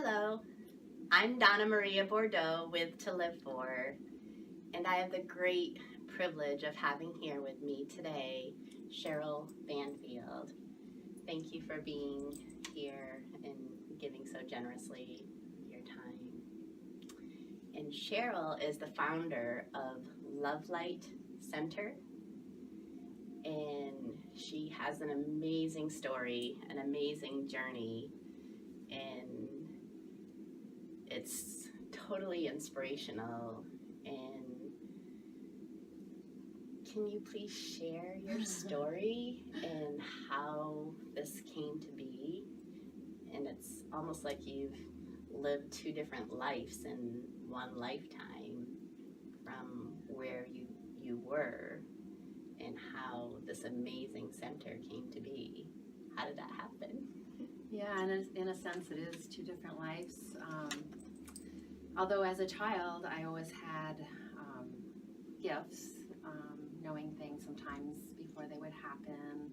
Hello, I'm Donna Maria Bordeaux with To Live For, and I have the great privilege of having here with me today Cheryl Banfield. Thank you for being here and giving so generously your time. And Cheryl is the founder of LoveLight Center, and she has an amazing story, an amazing journey, and it's totally inspirational. And can you please share your story and how this came to be? And it's almost like you've lived two different lives in one lifetime, from where you were and how this amazing center came to be. How did that happen? Yeah, and in a sense it is two different lives. Although as a child I always had gifts, knowing things sometimes before they would happen,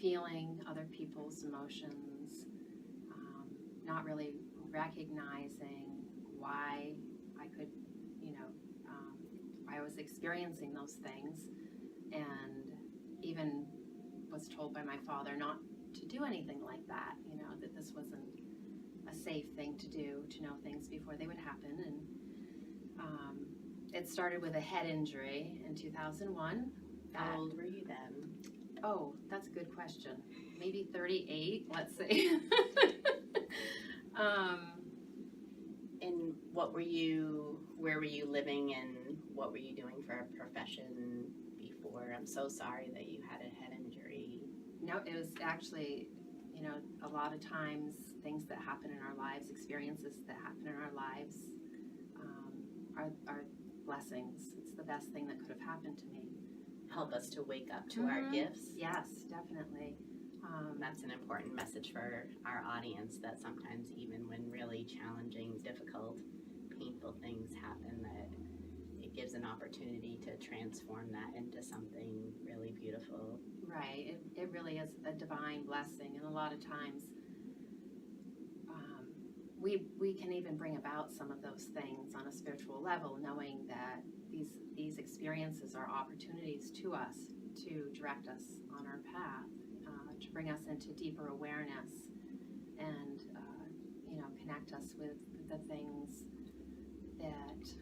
feeling other people's emotions, not really recognizing why I could, why I was experiencing those things, and even was told by my father not to do anything like that, that this wasn't a safe thing to do, to know things before they would happen. And it started with a head injury in 2001. How old were you then? Oh, that's a good question. Maybe 38, let's say. And where were you living, and what were you doing for a profession before? I'm so sorry that you had a head injury. No, it was actually, a lot of times things that happen in our lives, experiences that happen in our lives, are blessings. It's the best thing that could have happened to me. Help us to wake up to our gifts. Yes, definitely. That's an important message for our audience, that sometimes even when really challenging, difficult, painful things happen, that it gives an opportunity to transform that into something really beautiful. Right. It really is a divine blessing, and a lot of times we can even bring about some of those things on a spiritual level, knowing that these experiences are opportunities to us to direct us on our path, to bring us into deeper awareness, and connect us with the things that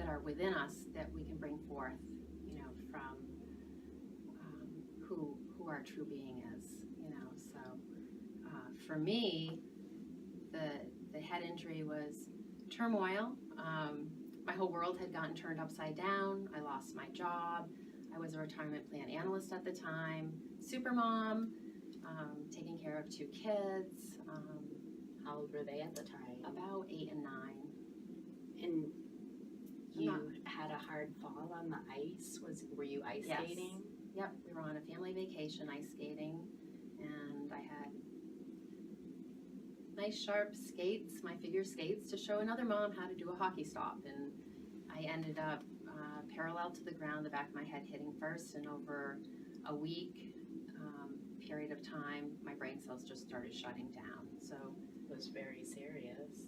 are within us, that we can bring forth, from who our true being is. So for me, the head injury was turmoil. My whole world had gotten turned upside down. I lost my job. I was a retirement plan analyst at the time, super mom, taking care of two kids. How old were they at the time? About 8 and 9. And you had a hard fall on the ice. Were you ice skating? Yep, we were on a family vacation ice skating, and I had nice sharp skates, my figure skates, to show another mom how to do a hockey stop, and I ended up parallel to the ground, the back of my head hitting first, and over a week period of time, my brain cells just started shutting down. So it was very serious.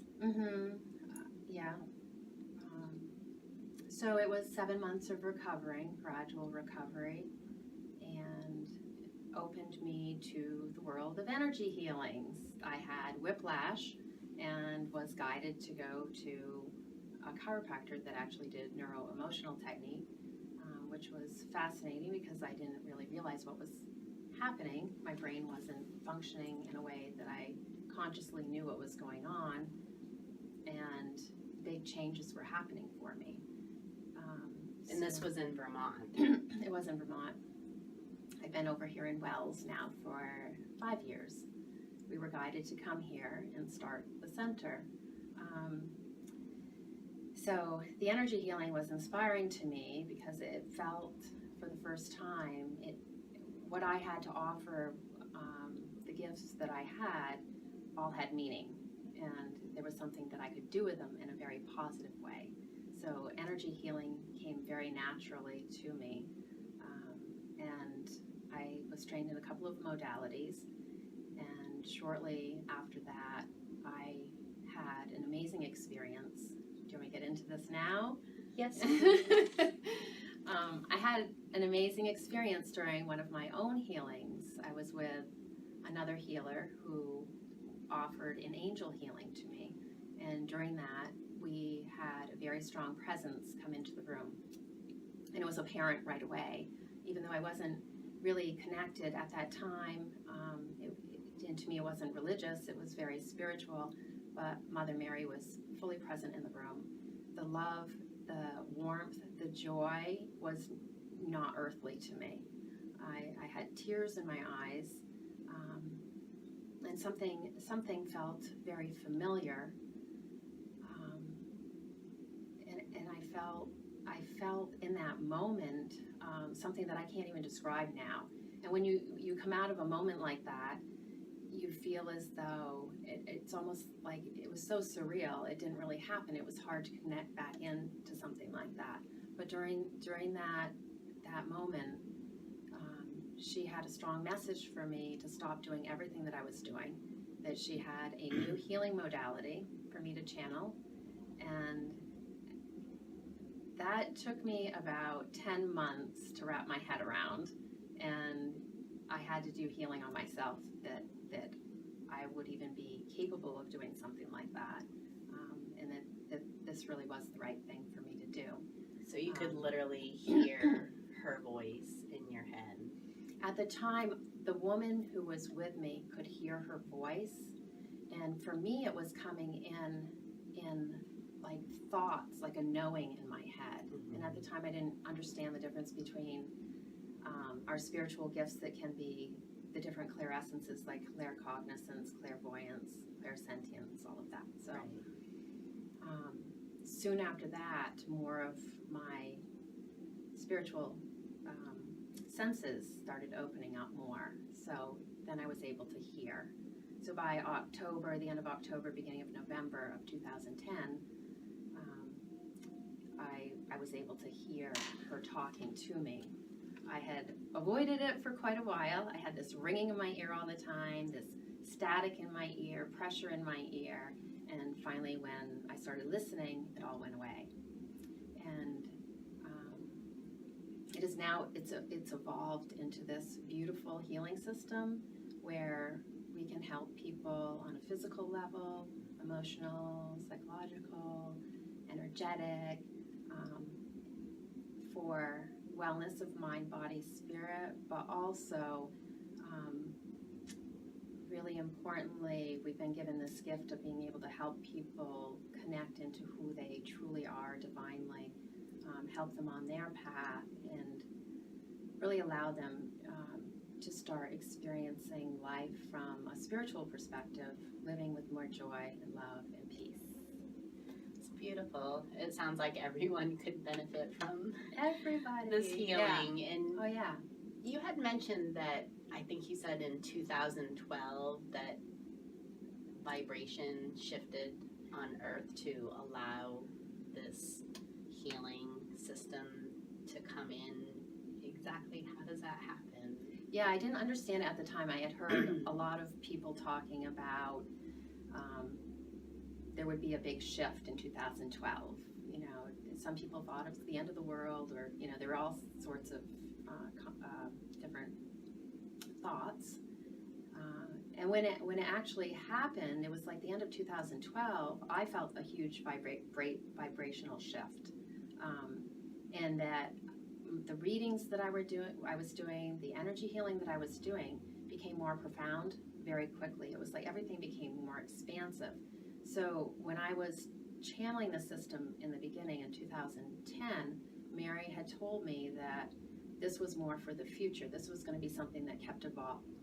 Yeah. So it was 7 months of recovering, gradual recovery, and opened me to the world of energy healings. I had whiplash and was guided to go to a chiropractor that actually did neuro-emotional technique, which was fascinating because I didn't really realize what was happening. My brain wasn't functioning in a way that I consciously knew what was going on, and big changes were happening for me. And this was in Vermont? It was in Vermont. I've been over here in Wells now for 5 years. We were guided to come here and start the center. So the energy healing was inspiring to me because it felt, for the first time, what I had to offer, the gifts that I had, all had meaning, and there was something that I could do with them in a very positive way. So energy healing came very naturally to me, and I was trained in a couple of modalities, shortly after that, I had an amazing experience. Do you want me to get into this now? Yes. I had an amazing experience during one of my own healings. I was with another healer who offered an angel healing to me. And during that, we had a very strong presence come into the room. And it was apparent right away, even though I wasn't really connected at that time. And to me, it wasn't religious, it was very spiritual. But Mother Mary was fully present in the room. The love, the warmth, the joy was not earthly to me. I had tears in my eyes, and something felt very familiar, and I felt in that moment something that I can't even describe now. And when you come out of a moment like that, you feel as though it's almost like it was so surreal. It didn't really happen. It was hard to connect back into something like that. But during that moment, she had a strong message for me to stop doing everything that I was doing. That she had a new healing modality for me to channel, and that took me about 10 months to wrap my head around. And I had to do healing on myself that I would even be capable of doing something like that, and that this really was the right thing for me to do. So you could literally hear her voice in your head. At the time, the woman who was with me could hear her voice, and for me it was coming in like thoughts, like a knowing in my head. Mm-hmm. And at the time I didn't understand the difference between our spiritual gifts that can be the different clairescences like claircognizance, clairvoyance, clairsentience, all of that. So soon after that, more of my spiritual senses started opening up more. So then I was able to hear. So by October, the end of October, beginning of November of 2010, I was able to hear her talking to me. I had avoided it for quite a while. I had this ringing in my ear all the time, this static in my ear, pressure in my ear, and finally when I started listening, it all went away. And it is now, it's evolved into this beautiful healing system where we can help people on a physical level, emotional, psychological, energetic, for wellness of mind, body, spirit, but also, really importantly, we've been given this gift of being able to help people connect into who they truly are divinely, help them on their path, and really allow them to start experiencing life from a spiritual perspective, living with more joy and love and peace. It's beautiful. It sounds like everyone could benefit from Everybody. this healing. Yeah. And Oh yeah. you had mentioned that, I think you said in 2012, that vibration shifted on Earth to allow this healing system to come in. Exactly how does that happen? Yeah, I didn't understand it at the time. I had heard a lot of people talking about there would be a big shift in 2012. You know, some people thought it was the end of the world, or, you know, there were all sorts of different thoughts. And when it actually happened, it was like the end of 2012, I felt a huge vibrational shift. And that the readings that I was doing, the energy healing that I was doing became more profound very quickly. It was like everything became more expansive. So when I was channeling the system in the beginning in 2010, Mary had told me that this was more for the future. This was going to be something that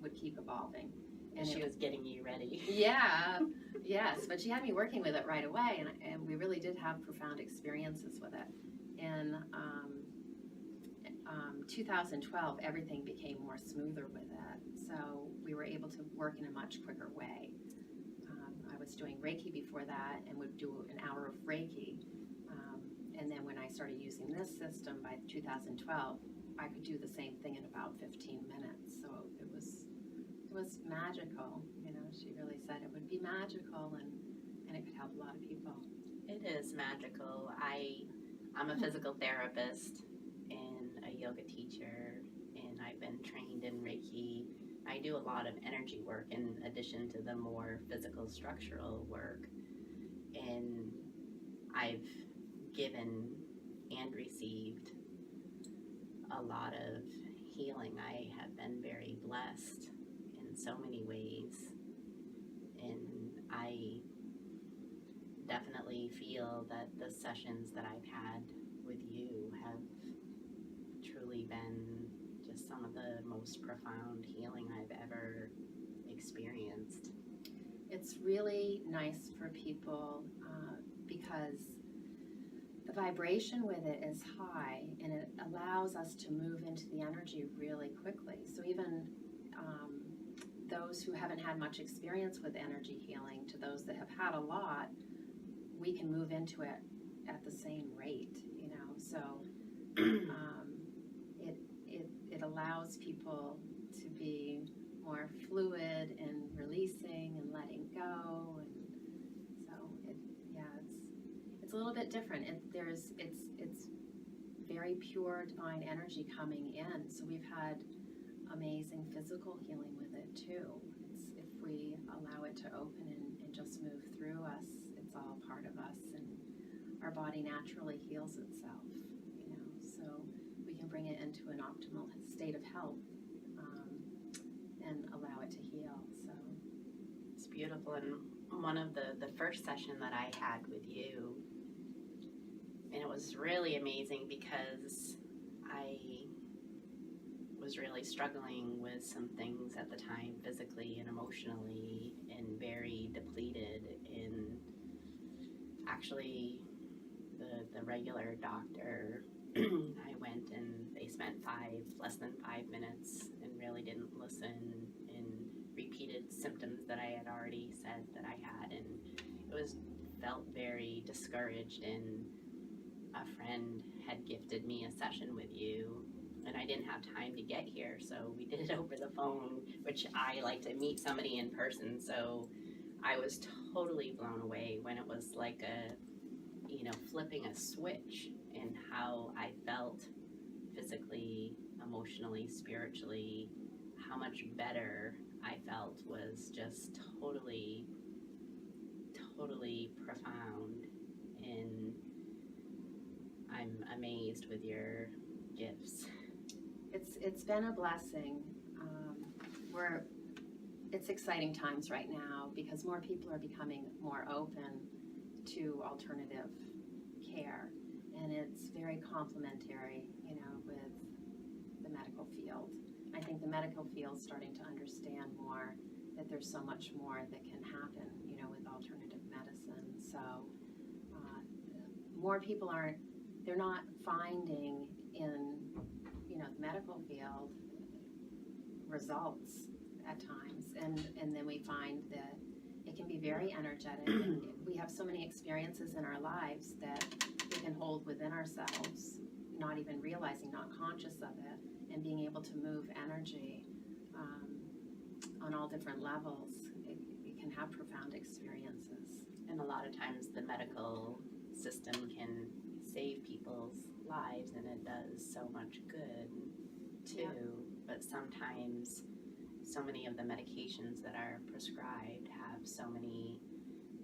would keep evolving. And she was getting you ready. Yeah, yes, but she had me working with it right away, and we really did have profound experiences with it. In 2012, everything became more smoother with it, so we were able to work in a much quicker way. I was doing Reiki before that and would do an hour of Reiki, and then when I started using this system by 2012, I could do the same thing in about 15 minutes, so it was magical. You know, she really said it would be magical and it could help a lot of people. It is magical. I'm a physical therapist and a yoga teacher, and I've been trained in Reiki. I do a lot of energy work in addition to the more physical structural work, and I've given and received a lot of healing. I have been very blessed in so many ways, and I definitely feel that the sessions that I've had with you have truly been just some of the most profound healing I've ever experienced. It's really nice for people because the vibration with it is high and it allows us to move into the energy really quickly. So even those who haven't had much experience with energy healing to those that have had a lot, we can move into it at the same rate, you know. So it allows people to be more fluid and releasing and letting go, and so it's a little bit different. It's very pure divine energy coming in. So we've had amazing physical healing with it too. It's, if we allow it to open and just move through us, it's all part of us, and our body naturally heals itself, you know, so we can bring it into an optimal state of health and allow it to heal. So It's beautiful. And one of the first session that I had with you, and it was really amazing because I was really struggling with some things at the time, physically and emotionally, and very depleted. And actually, the regular doctor, I went and they spent less than 5 minutes and really didn't listen and repeated symptoms that I had already said that I had, and it felt very discouraged. And a friend had gifted me a session with you, and I didn't have time to get here, so we did it over the phone, which I like to meet somebody in person. So I was totally blown away when it was like flipping a switch in how I felt physically, emotionally, spiritually. How much better I felt was just totally profound, and I'm amazed with your gifts. it's been a blessing. It's exciting times right now because more people are becoming more open to alternative care, and it's very complementary, you know, with the medical field. I think the medical field's starting to understand more that there's so much more that can happen, you know, with alternative medicine. So more people they're not finding in, you know, the medical field results at times, and then we find that it can be very energetic, and we have so many experiences in our lives that we can hold within ourselves, not even realizing, not conscious of it, and being able to move energy on all different levels. It can have profound experiences. And a lot of times the medical system can save people's lives, and it does so much good too. Yeah. But sometimes so many of the medications that are prescribed have so many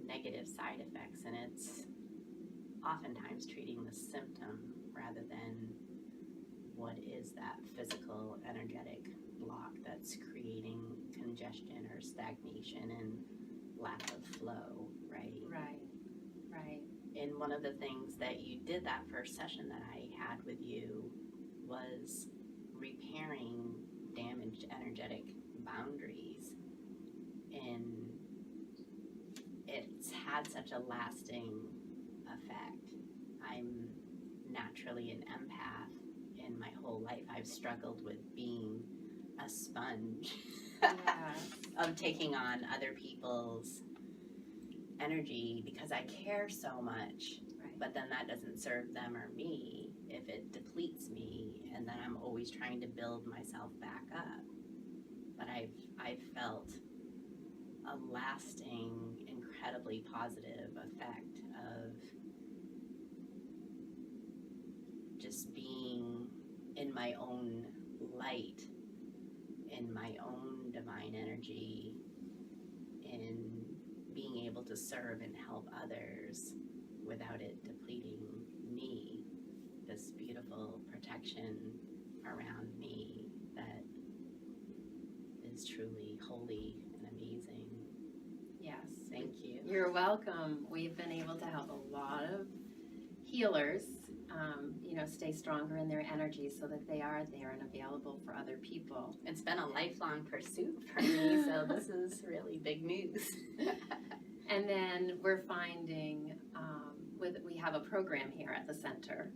negative side effects, and it's oftentimes treating the symptom rather than what is that physical energetic block that's creating congestion or stagnation and lack of flow, right? Right. And one of the things that you did that first session that I had with you was repairing damaged energetic boundaries, and it's had such a lasting effect. I'm naturally an empath. In my whole life I've struggled with being a sponge of taking on other people's energy because I care so much. Right. But then that doesn't serve them or me if it depletes me, and then I'm always trying to build myself back up. but I've felt a lasting, incredibly positive effect of just being in my own light, in my own divine energy, in being able to serve and help others without it depleting me. This beautiful protection around me that is truly holy and amazing. Yes. Thank you. You're welcome. We've been able to help a lot of healers, stay stronger in their energy so that they are there and available for other people. It's been a lifelong pursuit for me, so this is really big news. And then we're finding, we have a program here at the center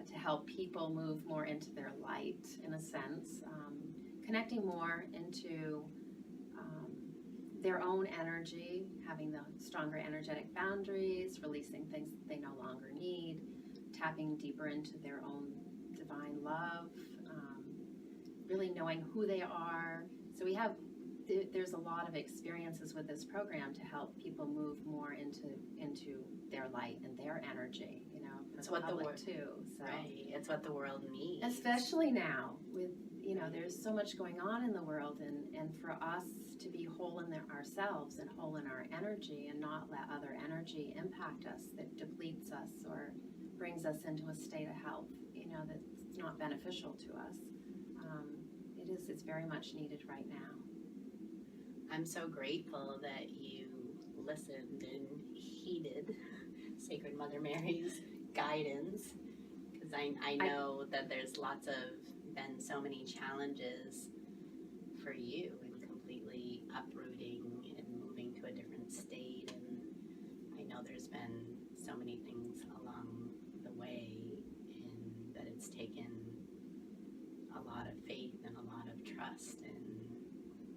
to help people move more into their light, in a sense, connecting more into their own energy, having the stronger energetic boundaries, releasing things that they no longer need, tapping deeper into their own divine love, really knowing who they are. So there's a lot of experiences with this program to help people move more into their light and their energy, It's for what the public world too. So. Right, it's what the world needs. Especially now with, there's so much going on in the world, and for us to be whole in ourselves and whole in our energy and not let other energy impact us that depletes us or brings us into a state of health, that's not beneficial to us. It's very much needed right now. I'm so grateful that you listened and heeded Sacred Mother Mary's guidance, because I know that there's been so many challenges for you in completely uprooting and moving to a different state, and I know there's been so many things along the way, and that it's taken a lot of faith and a lot of trust and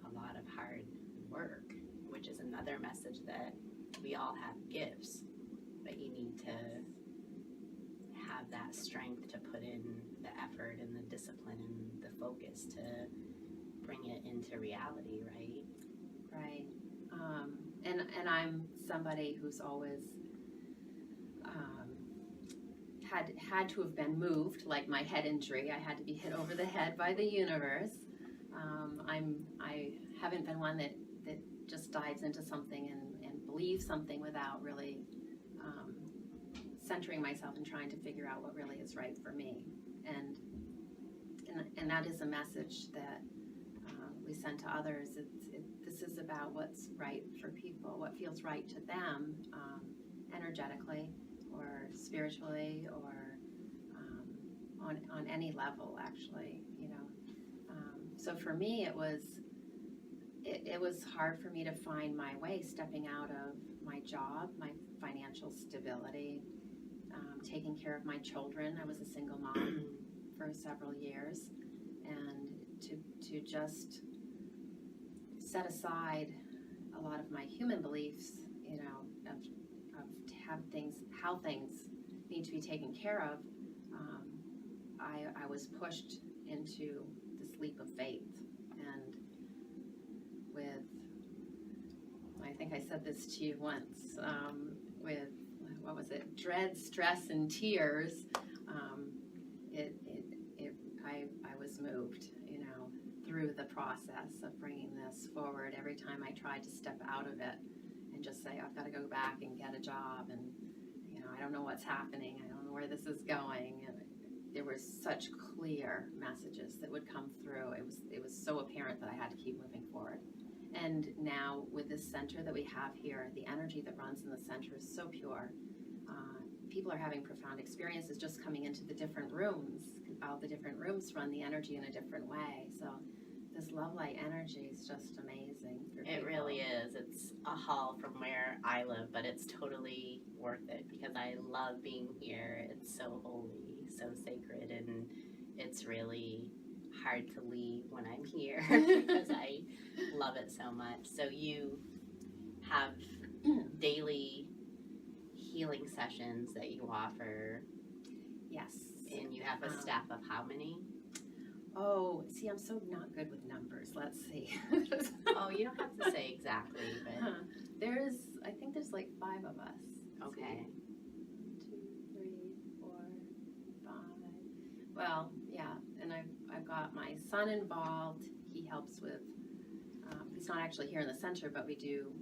a lot of hard work, which is another message that we all have gifts, but you need to have that strength to put in the effort and the discipline and the focus to bring it into reality, right? Right. And I'm somebody who's always had to have been moved, like my head injury. I had to be hit over the head by the universe. I haven't been one that just dives into something and believes something without really centering myself and trying to figure out what really is right for me. And that is a message that we send to others. This is about what's right for people, what feels right to them, energetically or spiritually or on any level, actually. So for me, it was hard for me to find my way, stepping out of my job, my financial stability, taking care of my children. I was a single mom for several years, and to just set aside a lot of my human beliefs, of how things need to be taken care of. I was pushed into this leap of faith, and I think I said this to you once, with, what was it, dread, stress, and tears, I was moved, through the process of bringing this forward. Every time I tried to step out of it and just say, I've got to go back and get a job, and, I don't know what's happening, I don't know where this is going, and there were such clear messages that would come through. It was so apparent that I had to keep moving forward. And now with this center that we have here, the energy that runs in the center is so pure. People are having profound experiences just coming into the different rooms. All the different rooms run the energy in a different way. So this LoveLight energy is just amazing for people. It really is. It's a haul from where I live, but it's totally worth it because I love being here. It's so holy, so sacred, and it's really hard to leave when I'm here because I love it so much. So you have daily healing sessions that you offer. Yes. And you have a staff of how many? Oh, see, I'm so not good with numbers. Let's see. Oh, you don't have to say exactly, but I think there's like 5 of us. Let's okay. see. 2, 3, 4, 5. Well, yeah, and I've got my son involved. He helps with. He's not actually here in the center, but we do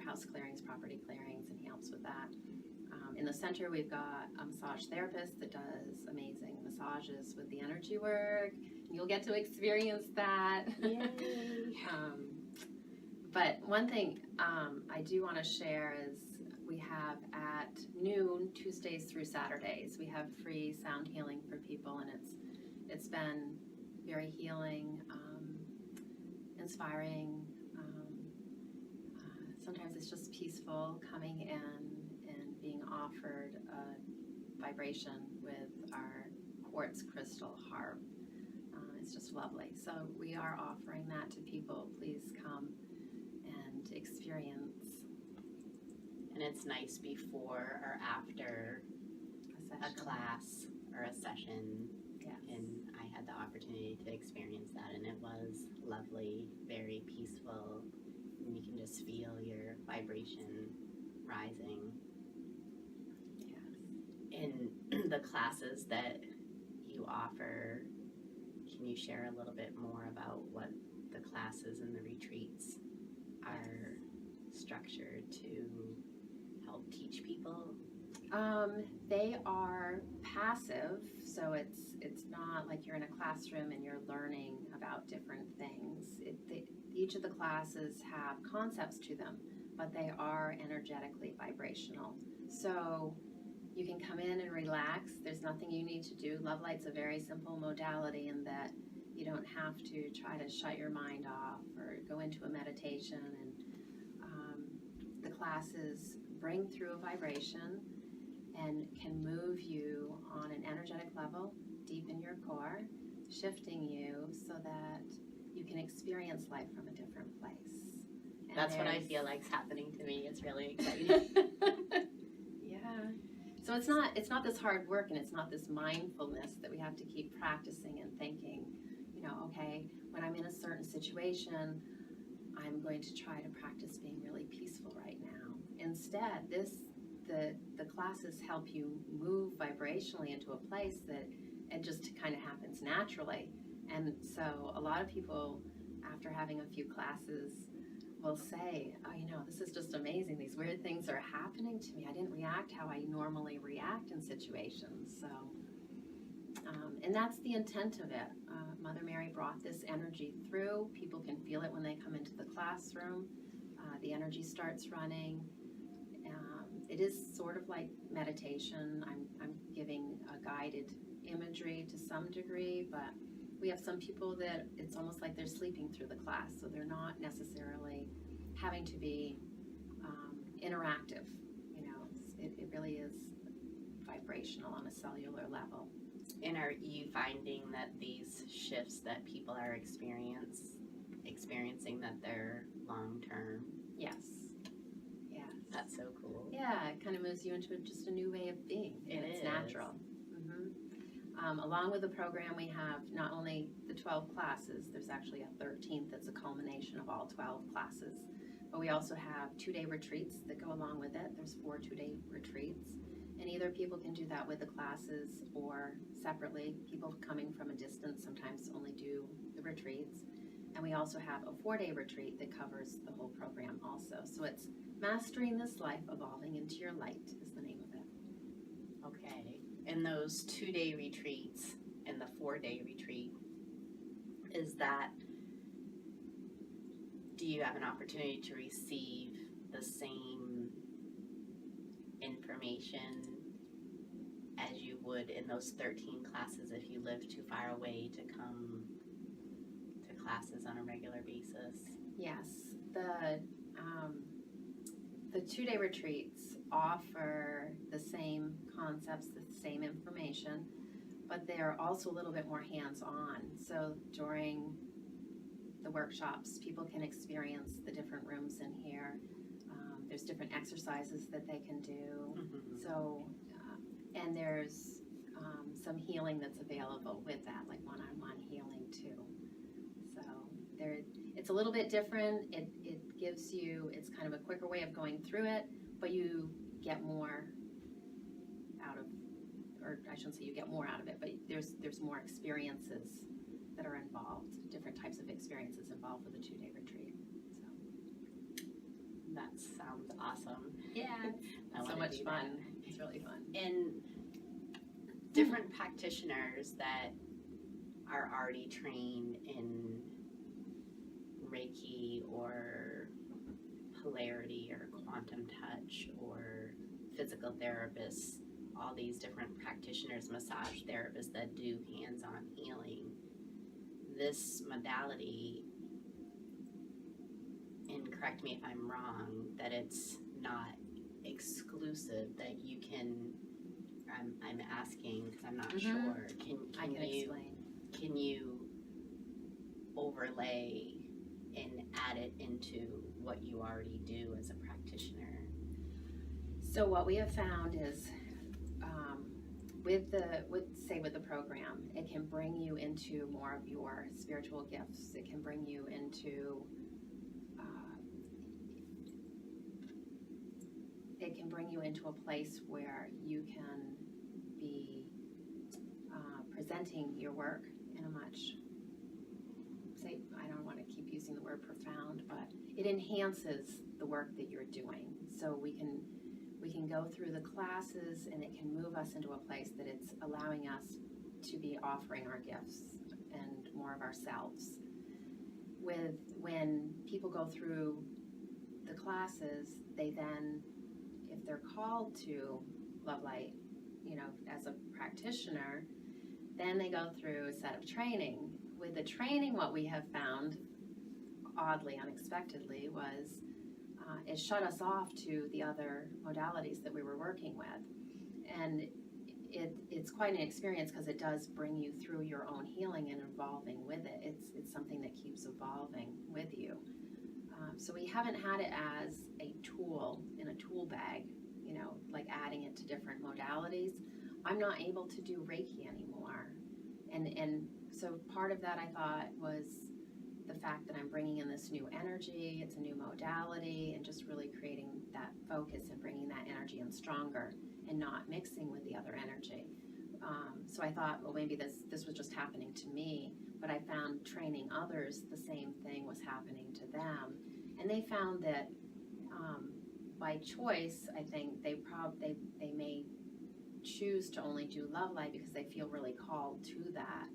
house clearings, property clearings, and he helps with that. In the center, we've got a massage therapist that does amazing massages with the energy work. You'll get to experience that. Yay. But one thing I do want to share is we have at noon, Tuesdays through Saturdays, we have free sound healing for people, and it's been very healing, inspiring. Sometimes it's just peaceful coming in and being offered a vibration with our quartz crystal harp. It's just lovely. So we are offering that to people. Please come and experience. And it's nice before or after a class or a session. Yes. And I had the opportunity to experience that, and it was lovely, very peaceful. And you can just feel your vibration rising. Yes. In the classes that you offer, can you share a little bit more about what the classes and the retreats are structured to help teach people? They are passive, so it's not like you're in a classroom and you're learning about different things. Each of the classes have concepts to them, but they are energetically vibrational. So you can come in and relax. There's nothing you need to do. LoveLight's a very simple modality in that you don't have to try to shut your mind off or go into a meditation. And the classes bring through a vibration and can move you on an energetic level deep in your core, shifting you so that you can experience life from a different place. And That's what I feel like's happening to me. It's really exciting. Yeah. So it's not this hard work, and it's not this mindfulness that we have to keep practicing and thinking, okay, when I'm in a certain situation, I'm going to try to practice being really peaceful right now. Instead, the classes help you move vibrationally into a place that it just kind of happens naturally. And so a lot of people, after having a few classes, will say, oh, this is just amazing. These weird things are happening to me. I didn't react how I normally react in situations. So, and that's the intent of it. Mother Mary brought this energy through. People can feel it when they come into the classroom. The energy starts running. It is sort of like meditation. I'm giving a guided imagery to some degree, but we have some people that it's almost like they're sleeping through the class, so they're not necessarily having to be interactive. It really is vibrational on a cellular level. And are you finding that these shifts that people are experiencing that they're long-term? Yes. Yes. That's so cool. Yeah, it kind of moves you into just a new way of being. And it's natural. Mm-hmm. Along with the program, we have not only the 12 classes, there's actually a 13th that's a culmination of all 12 classes, but we also have 2-day retreats that go along with it. There's 4 2-day retreats, and either people can do that with the classes or separately. People coming from a distance sometimes only do the retreats. And we also have a 4-day retreat that covers the whole program also. So it's Mastering This Life, Evolving into Your Light is the name of it. Okay. And those 2-day retreats and the 4-day retreat, do you have an opportunity to receive the same information as you would in those 13 classes if you live too far away to come to classes on a regular basis? Yes. The 2-day retreats offer the same concepts, the same information, but they are also a little bit more hands-on. So during the workshops, people can experience the different rooms in here. There's different exercises that they can do. Mm-hmm. So, and there's some healing that's available with that, like one-on-one healing too. So it's a little bit different. It gives you, it's kind of a quicker way of going through it, but you get more out of, or I shouldn't say you get more out of it, but there's more experiences that are involved, different types of experiences involved with a 2-day retreat. So That sounds awesome. yeah, I it's so wanna much do fun. that. It's really fun. And different practitioners that are already trained in Reiki or polarity or quantum touch or physical therapists, all these different practitioners, massage therapists that do hands-on healing. This modality, and correct me if I'm wrong, that it's not exclusive, that you can, I'm asking because I'm not sure, I can explain. can you overlay and add it into what you already do as a practitioner? So what we have found is with the program, it can bring you into more of your spiritual gifts. It can bring you into a place where you can be presenting your work in a much, I don't want to keep using the word profound, but it enhances the work that you're doing. So we can go through the classes, and it can move us into a place that it's allowing us to be offering our gifts and more of ourselves. When people go through the classes, they then, if they're called to LoveLight, as a practitioner, then they go through a set of training. With the training, what we have found, oddly, unexpectedly, was it shut us off to the other modalities that we were working with. And it's quite an experience because it does bring you through your own healing and evolving with it. It's something that keeps evolving with you. So we haven't had it as a tool in a tool bag, like adding it to different modalities. I'm not able to do Reiki anymore. And so part of that, I thought, was the fact that I'm bringing in this new energy. It's a new modality, and just really creating that focus and bringing that energy in stronger and not mixing with the other energy. So I thought, well, maybe this was just happening to me, but I found training others, the same thing was happening to them. And they found that by choice, I think they may choose to only do LoveLight because they feel really called to that.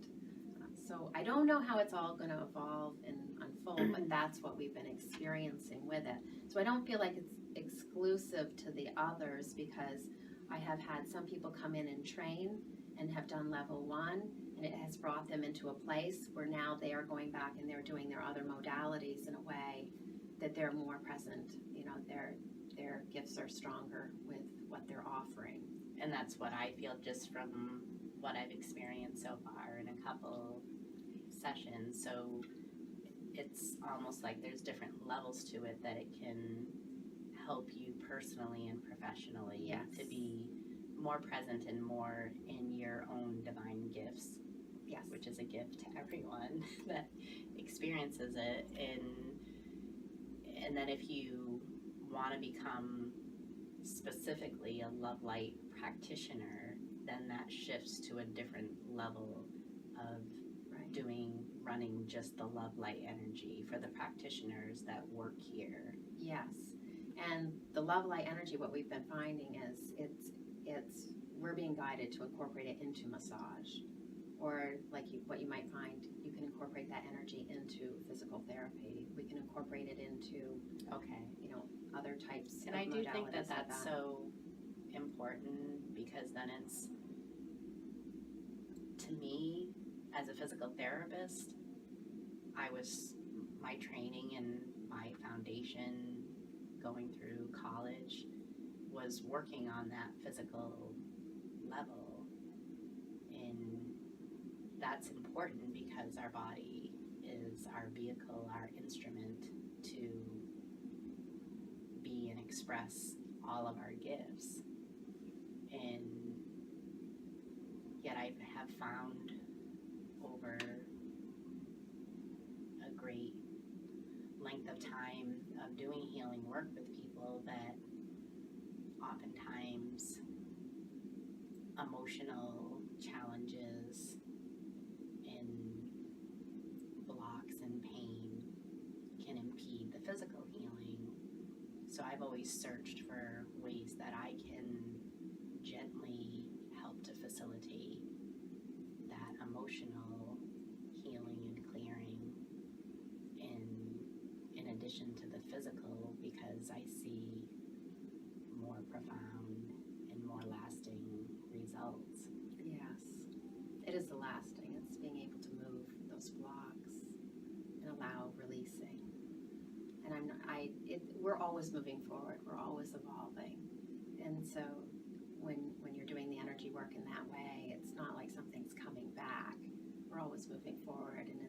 So I don't know how it's all going to evolve and unfold, but that's what we've been experiencing with it. So I don't feel like it's exclusive to the others, because I have had some people come in and train and have done level 1, and it has brought them into a place where now they are going back and they're doing their other modalities in a way that they're more present. Their gifts are stronger with what they're offering. And that's what I feel just from what I've experienced so far in a couple sessions. So it's almost like there's different levels to it, that it can help you personally and professionally to be more present and more in your own divine gifts. Yes. Which is a gift to everyone that experiences it. And then if you want to become specifically a LoveLight practitioner, then that shifts to a different level of running just the LoveLight energy for the practitioners that work here. Yes, and the LoveLight energy, what we've been finding is we're being guided to incorporate it into massage, or like what you might find, you can incorporate that energy into physical therapy. We can incorporate it into other types and of I do think that modalities that's so important, because then it's, to me, as a physical therapist, my training and my foundation going through college was working on that physical level, and that's important because our body is our vehicle, our instrument to be and express all of our gifts. And yet I've have found over a great length of time of doing healing work with people that oftentimes emotional challenges and blocks and pain can impede the physical healing. So I've always searched for ways that I can gently help to facilitate that emotional healing and clearing in addition to the physical, because I see more profound and more lasting results. Yes, it is the lasting. It's being able to move those blocks and allow releasing. And we're always moving forward. We're always evolving. And so when you're doing the energy work in that way, it's not like something's coming back. We're always moving forward, and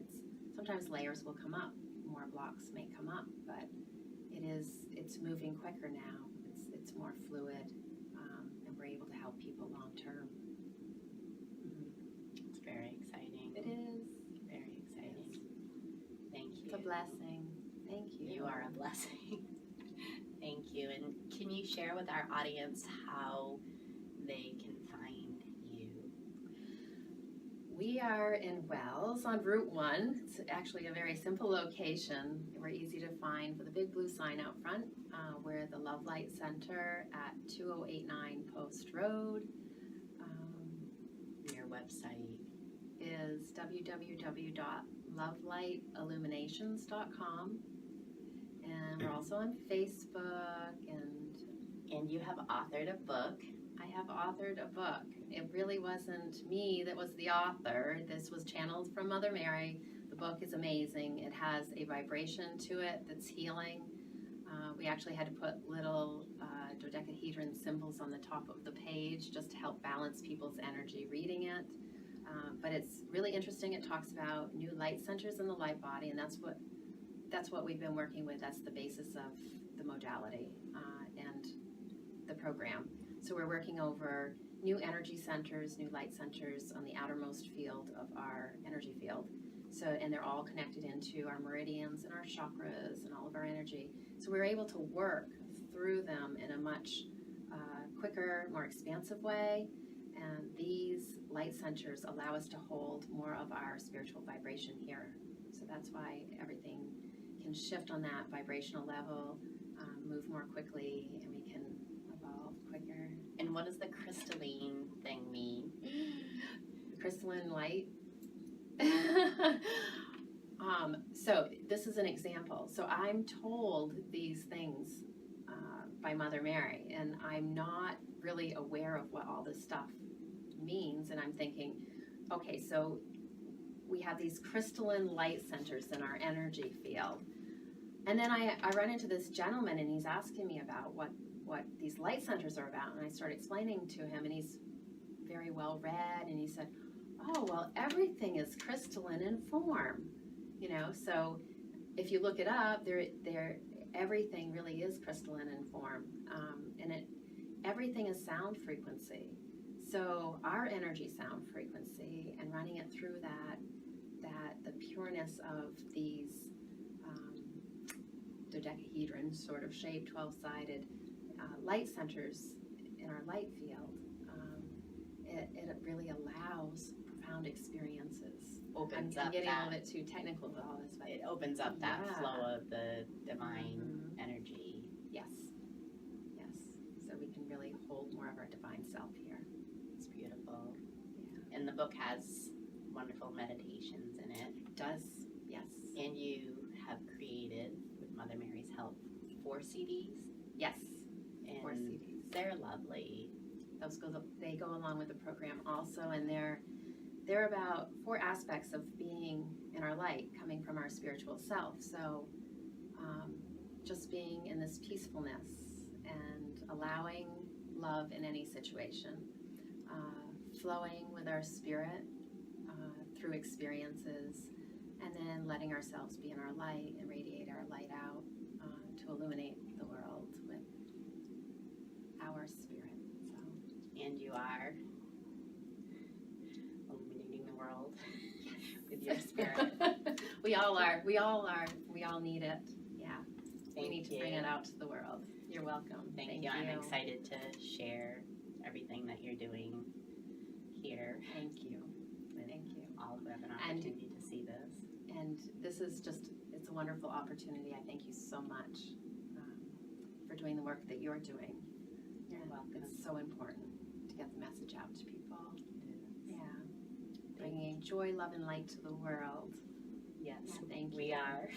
sometimes layers will come up, more blocks may come up, but it's moving quicker now. It's more fluid, and we're able to help people long term. It's very exciting. It is. Very exciting. Yes. Thank you. It's a blessing. Thank you. You are a blessing. Thank you. And can you share with our audience how they can find you? We are in Wells on Route 1. It's actually a very simple location. We're easy to find with a big blue sign out front. We're the LoveLight Center at 2089 Post Road. Your website is www.lovelightilluminations.com. And we're also on Facebook. And you have authored a book. I have authored a book. It really wasn't me that was the author. This was channeled from Mother Mary. The book is amazing. It has a vibration to it that's healing. We actually had to put little dodecahedron symbols on the top of the page just to help balance people's energy reading it. But it's really interesting. It talks about new light centers in the light body, and that's what we've been working with. That's the basis of the modality and the program. So we're working over new energy centers, new light centers on the outermost field of our energy field. So, and they're all connected into our meridians and our chakras and all of our energy. So we're able to work through them in a much quicker, more expansive way. And these light centers allow us to hold more of our spiritual vibration here. So that's why everything can shift on that vibrational level, move more quickly, and we can evolve quicker. And what does the crystalline thing mean? Crystalline light. So this is an example. So I'm told these things by Mother Mary, and I'm not really aware of what all this stuff means. And I'm thinking, okay, so we have these crystalline light centers in our energy field. And then I run into this gentleman, and he's asking me about what these light centers are about. And I start explaining to him, and he's very well read, and he said, oh, well, everything is crystalline in form, you know. So if you look it up, everything really is crystalline in form, and everything is sound frequency. So our energy sound frequency, and running it through that the pureness of these dodecahedron sort of shaped 12-sided light centers in our light field, it really allows profound experiences. I'm getting a little bit too technical with all this, but it opens up that yeah. flow of the divine energy. Yes. So we can really hold more of our divine self here. It's beautiful. Yeah. And the book has wonderful meditations in it. It does, yes. And you have created, with Mother Mary's help, 4 CDs. Yes, And 4 CDs. They're lovely. They go along with the program also, and they're about 4 aspects of being in our light, coming from our spiritual self. So just being in this peacefulness and allowing love in any situation, flowing with our spirit through experiences, and then letting ourselves be in our light and radiate our light out to illuminate the world with our spirit. So. And you are with your spirit. We all are. We all are. We all need it. Yeah. Thank We need you. to bring it out to the world. You're welcome. Thank you. I'm excited to share everything that you're doing here. Thank you. With Thank you. all who have an opportunity to see this. And this is just, it's a wonderful opportunity. I thank you so much for doing the work that you're doing. You're welcome. It's so important to get the message out to people. It is. Yeah. Bringing joy, love, and light to the world. Yes, Yeah, thank you. we are.